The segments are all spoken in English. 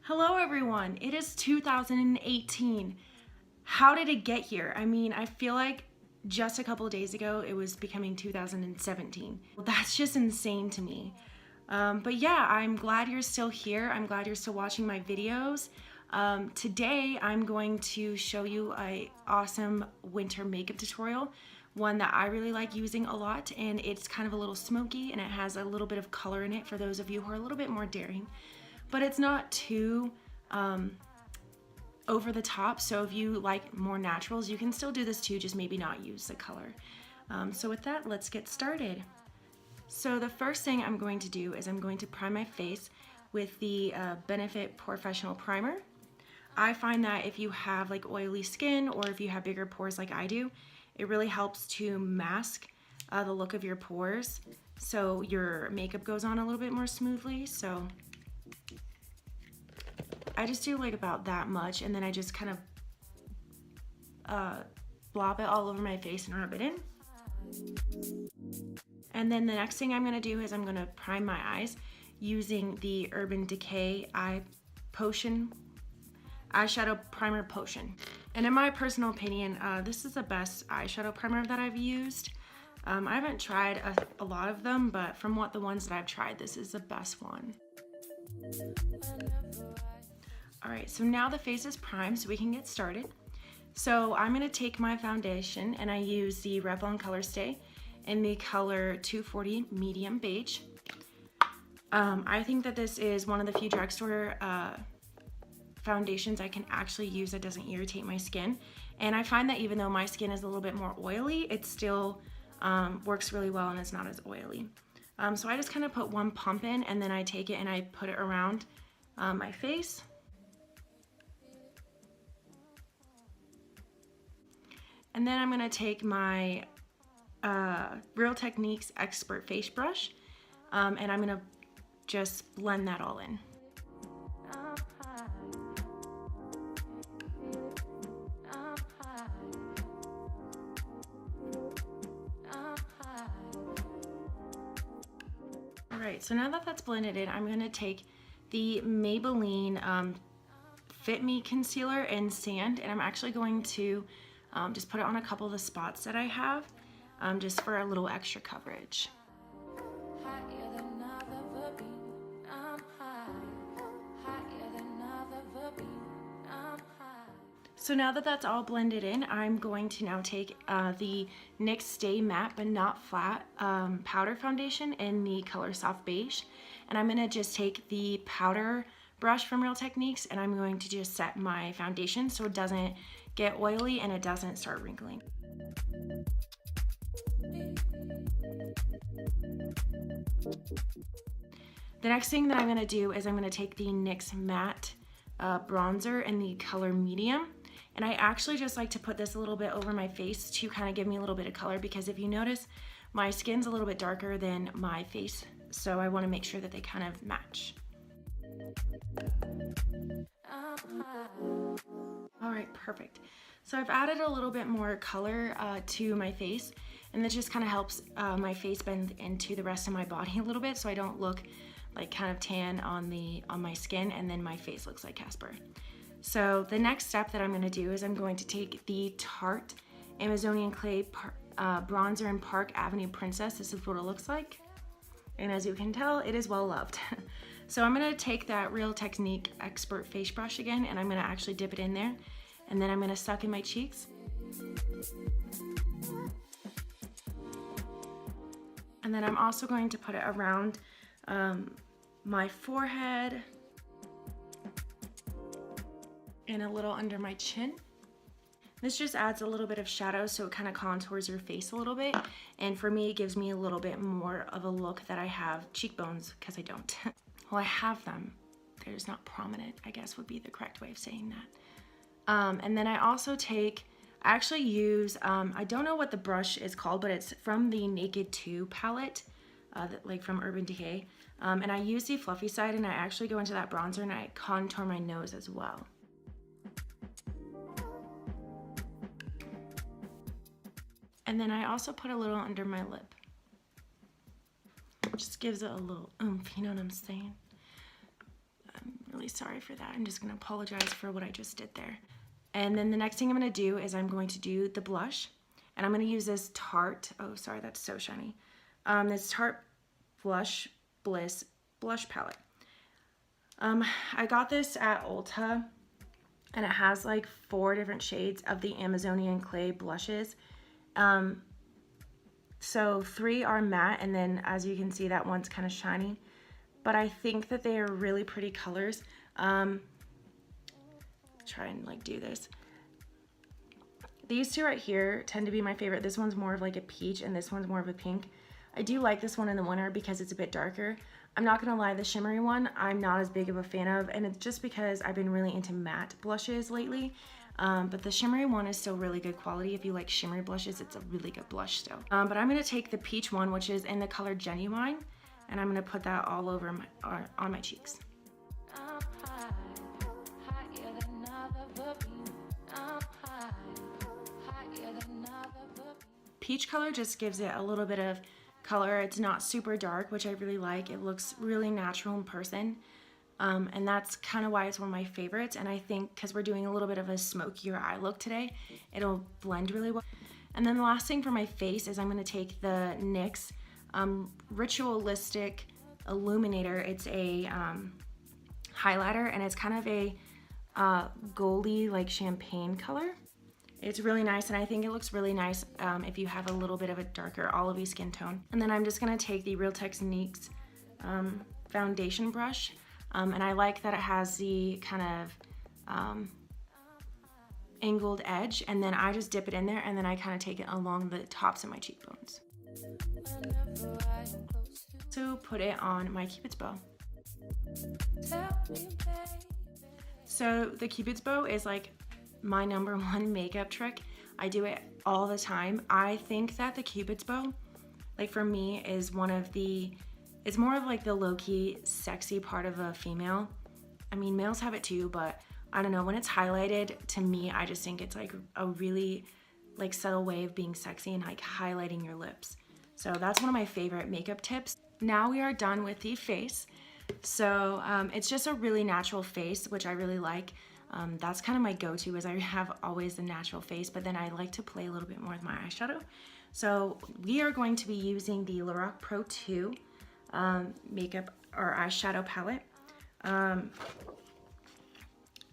Hello everyone, it is 2018. How did it get here? I mean, I feel like just a couple of days ago it was becoming 2017. Well, that's just insane to me. But yeah, I'm glad you're still here. I'm glad you're still watching my videos. Today I'm going to show you an awesome winter makeup tutorial, one that I really like using a lot, and it's kind of a little smoky and it has a little bit of color in it for those of you who are a little bit more daring. But it's not too over the top, so if you like more naturals, you can still do this too, just maybe not use the color. So with that, let's get started. So the first thing I'm going to do is I'm going to prime my face with the Benefit Professional Primer. I find that if you have like oily skin or if you have bigger pores like I do, it really helps to mask the look of your pores so your makeup goes on a little bit more smoothly. So I just do like about that much, and then I just kind of blob it all over my face and rub it in. And then the next thing I'm going to do is I'm going to prime my eyes using the Urban Decay Eyeshadow Primer Potion. And in my personal opinion, this is the best eyeshadow primer that I've used. I haven't tried a lot of them, but from the ones that I've tried, this is the best one. Alright, so now the face is primed, so we can get started. So I'm going to take my foundation, and I use the Revlon Colorstay in the color 240 Medium Beige. I think that this is one of the few drugstore foundations I can actually use that doesn't irritate my skin. And I find that even though my skin is a little bit more oily, it still works really well and it's not as oily. So I just kind of put one pump in, and then I take it and I put it around my face. And then I'm going to take my Real Techniques Expert Face Brush, and I'm going to just blend that all in. Alright, so now that that's blended in, I'm going to take the Maybelline Fit Me Concealer in Sand, and I'm actually going to just put it on a couple of the spots that I have, just for a little extra coverage. So now that that's all blended in, I'm going to now take the NYX Stay Matte But Not Flat powder foundation in the color Soft Beige, and I'm going to just take the powder brush from Real Techniques, and I'm going to just set my foundation so it doesn't get oily and it doesn't start wrinkling. The next thing that I'm going to do is I'm going to take the NYX Matte bronzer in the color Medium, and I actually just like to put this a little bit over my face to kind of give me a little bit of color, because if you notice, my skin's a little bit darker than my face, so I want to make sure that they kind of match. Alright, perfect. So I've added a little bit more color to my face, and this just kind of helps my face blend into the rest of my body a little bit, so I don't look like kind of tan on my skin and then my face looks like Casper. So the next step that I'm going to do is I'm going to take the Tarte Amazonian Clay bronzer in Park Avenue Princess. This is what it looks like, and as you can tell, it is well loved. So I'm going to take that Real Technique Expert Face Brush again, and I'm going to actually dip it in there, and then I'm going to suck in my cheeks. And then I'm also going to put it around my forehead and a little under my chin. This just adds a little bit of shadow, so it kind of contours your face a little bit, and for me it gives me a little bit more of a look that I have cheekbones, because I don't. Well, I have them, they're just not prominent, I guess would be the correct way of saying that. And then I also take, I actually use, I don't know what the brush is called, but it's from the Naked 2 palette, like from Urban Decay. And I use the fluffy side, and I actually go into that bronzer and I contour my nose as well. And then I also put a little under my lip. Just gives it a little oomph, you know what I'm saying? I'm really really sorry for that. I'm just gonna apologize for what I just did there. And then the next thing I'm gonna do is I'm going to do the blush. And I'm gonna use this Tarte, oh sorry, that's so shiny. This Tarte Blush Bliss blush palette. I got this at Ulta, and it has like 4 different shades of the Amazonian Clay blushes. So 3 are matte, and then as you can see, that one's kind of shiny. But I think that they are really pretty colors. Try and like do this. These 2 right here tend to be my favorite. This one's more of like a peach, and this one's more of a pink. I do like this one in the winter because it's a bit darker. I'm not gonna lie, the shimmery one I'm not as big of a fan of, and it's just because I've been really into matte blushes lately. But the shimmery one is still really good quality. If you like shimmery blushes, it's a really good blush still. But I'm gonna take the peach one, which is in the color Genuine, and I'm gonna put that all over on my cheeks. Peach color just gives it a little bit of color. It's not super dark, which I really like. It looks really natural in person. And that's kind of why it's one of my favorites. And I think because we're doing a little bit of a smokier eye look today, it'll blend really well. And then the last thing for my face is I'm going to take the NYX Ritualistic Illuminator. It's a highlighter, and it's kind of a goldy, like champagne color. It's really nice, and I think it looks really nice if you have a little bit of a darker olivey skin tone. And then I'm just going to take the Real Techniques foundation brush. And I like that it has the kind of angled edge, and then I just dip it in there, and then I kind of take it along the tops of my cheekbones. So put it on my Cupid's bow. So the Cupid's bow is like my #1 makeup trick. I do it all the time. I think that the Cupid's bow, like for me, is one of the, it's more of like the low-key sexy part of a female. I mean, males have it too, but I don't know, when it's highlighted, to me, I just think it's like a really like subtle way of being sexy and like highlighting your lips. So that's one of my favorite makeup tips. Now we are done with the face. So it's just a really natural face, which I really like. That's kind of my go-to, is I have always the natural face, but then I like to play a little bit more with my eyeshadow. So we are going to be using the Lorac Pro 2 makeup or eyeshadow palette.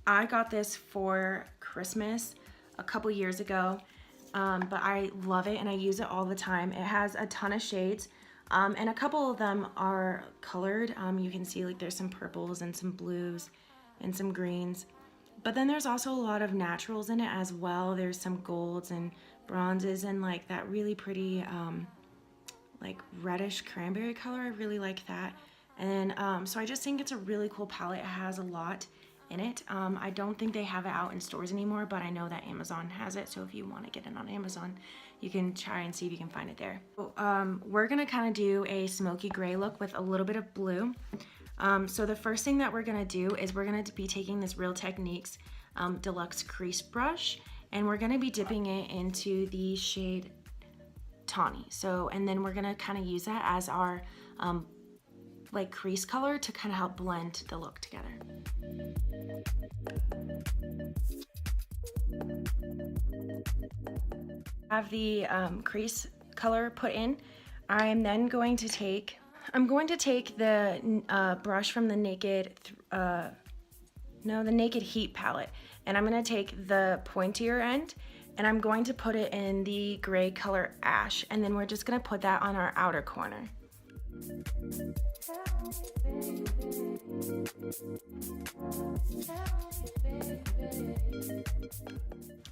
I got this for Christmas a couple years ago, but I love it and I use it all the time. It has a ton of shades, and a couple of them are colored. You can see like there's some purples and some blues and some greens. But then there's also a lot of naturals in it as well. There's some golds and bronzes and like that really pretty like reddish cranberry color. I really like that. And so I just think it's a really cool palette. It has a lot in it. I don't think they have it out in stores anymore, but I know that Amazon has it. So if you want to get it on Amazon, you can try and see if you can find it there. So, we're gonna kind of do a smoky gray look with a little bit of blue. So the first thing that we're gonna do is we're gonna be taking this Real Techniques Deluxe Crease Brush, and we're gonna be dipping it into the shade Tawny. So, and then we're gonna kind of use that as our like crease color to kind of help blend the look together. Have the crease color put in. I am then going to take, the brush from the Naked Heat palette, and I'm going to take the pointier end and I'm going to put it in the gray color Ash, and then we're just going to put that on our outer corner.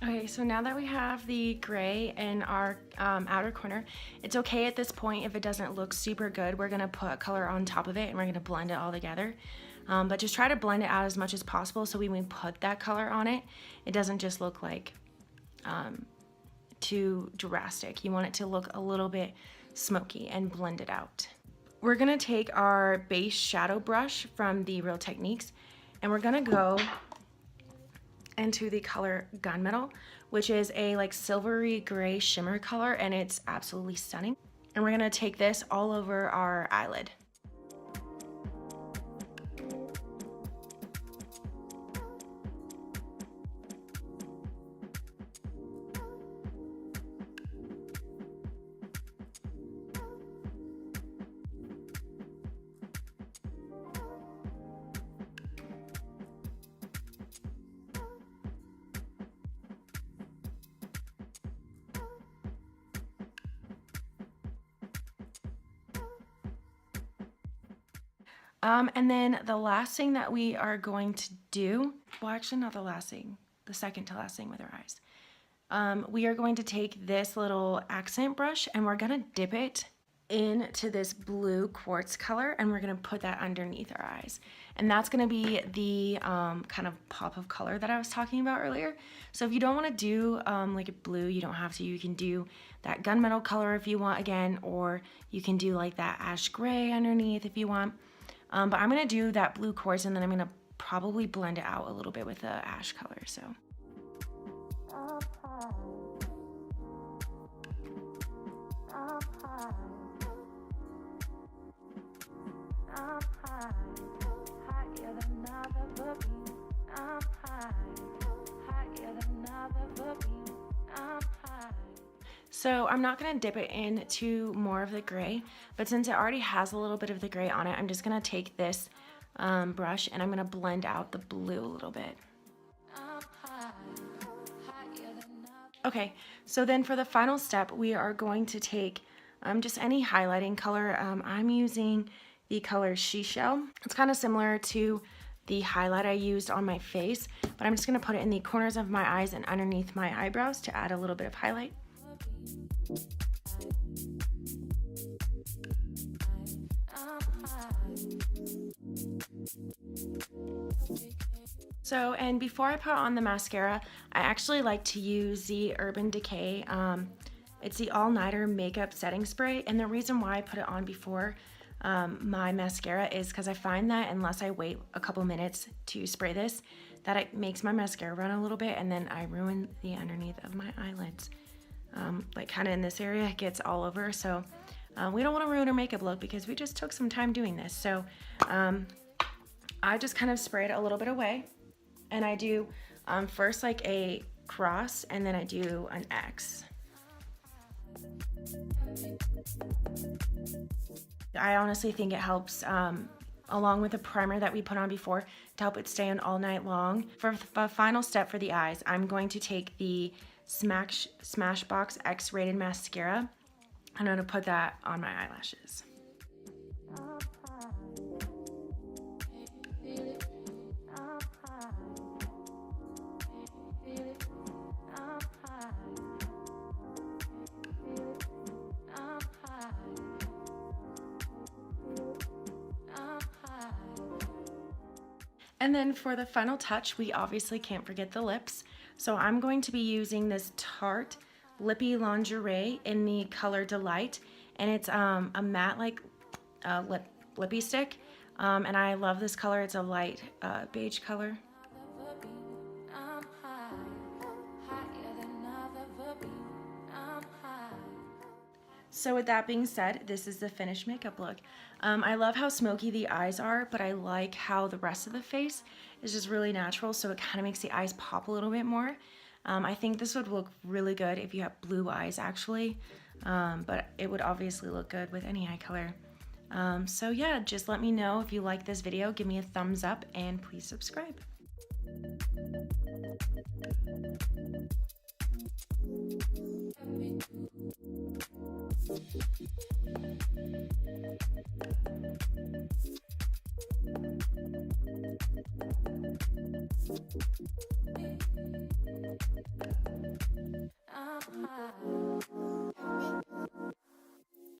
Okay, so now that we have the gray in our outer corner, it's okay at this point if it doesn't look super good. We're gonna put color on top of it and we're gonna blend it all together. But just try to blend it out as much as possible so when we put that color on it, it doesn't just look like too drastic. You want it to look a little bit smoky and blend it out. We're gonna take our base shadow brush from the Real Techniques and we're gonna go into the color Gunmetal, which is a like silvery gray shimmer color, and it's absolutely stunning. And we're gonna take this all over our eyelid. And then the last thing that we are going to do, well, actually not the last thing, the second to last thing with our eyes. We are going to take this little accent brush and we're gonna dip it into this blue quartz color and we're gonna put that underneath our eyes. And that's gonna be the kind of pop of color that I was talking about earlier. So if you don't wanna do like a blue, you don't have to. You can do that gunmetal color if you want again, or you can do like that ash gray underneath if you want. But I'm gonna do that blue quartz and then I'm gonna probably blend it out a little bit with the ash color, so. So I'm not gonna dip it into more of the gray, but since it already has a little bit of the gray on it, I'm just gonna take this brush and I'm gonna blend out the blue a little bit. Okay, so then for the final step, we are going to take just any highlighting color. I'm using the color She Shell. It's kind of similar to the highlight I used on my face, but I'm just gonna put it in the corners of my eyes and underneath my eyebrows to add a little bit of highlight. So, and before I put on the mascara, I actually like to use the Urban Decay. It's the All Nighter Makeup Setting Spray, and the reason why I put it on before my mascara is because I find that unless I wait a couple minutes to spray this, that it makes my mascara run a little bit, and then I ruin the underneath of my eyelids. Like kind of in this area, it gets all over, so we don't want to ruin our makeup look because we just took some time doing this. So I just kind of spray it a little bit away, and I do first like a cross and then I do an X. I honestly think it helps along with the primer that we put on before to help it stay on all night long. For the final step for the eyes, I'm going to take the Smashbox X-Rated mascara and I'm going to put that on my eyelashes. And then for the final touch, we obviously can't forget the lips. So I'm going to be using this Tarte Lippy Lingerie in the color Delight. And it's a matte like lippy stick. And I love this color. It's a light beige color. So with that being said, this is the finished makeup look. I love how smoky the eyes are, but I like how the rest of the face is just really natural, so it kind of makes the eyes pop a little bit more. I think this would look really good if you have blue eyes actually, but it would obviously look good with any eye color. So yeah, just let me know if you like this video, give me a thumbs up, and please subscribe. I'm high.